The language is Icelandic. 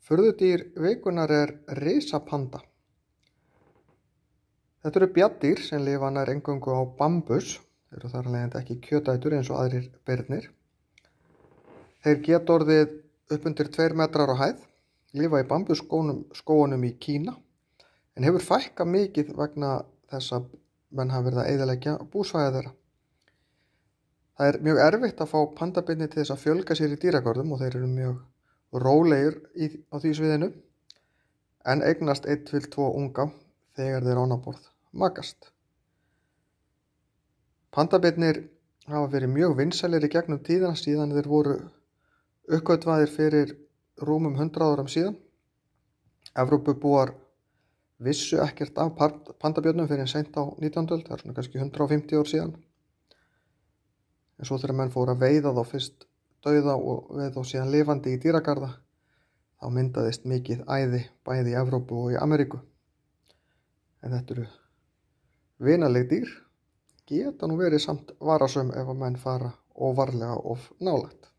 Furðudýr vikunnar risapanda. Þetta eru bjarndýr sem lifa nær eingöngu á bambus, eru þar af leiðandi ekki kjötætur eins og aðrir birnir. Þeir geta orðið upp undir 2 metrar á hæð, lifa í bambusskógunum í Kína, en hefur fækkað mikið vegna þess að menn hafa verið að eyðileggja búsvæði þeirra. Það er mjög erfitt að fá pandabirni til þess að fjölga sér í dýragörðum og þeir eru mjög rólegir á því sviðinu, en eignast 1 til 2 unga þegar þeir ánaborð makast. Pandabirnir hafa verið mjög vinsælir í gegnum tíðina síðan þeir voru uppgötvaðir fyrir rúmum 100 árum síðan. Evrópubúar vissu ekkert af pandabjörnum fyrir seint á 19. öld, það er svona kannski 150 ár síðan. En svo þegar menn fóru að veiða þá fyrst dauða og veiða þá síðan lifandi í dýragarða, þá myndaðist mikið æði bæði í Evrópu og í Ameríku. En þetta eru vinaleg dýr, geta nú verið samt varasöm ef að menn fara óvarlega of nálægt.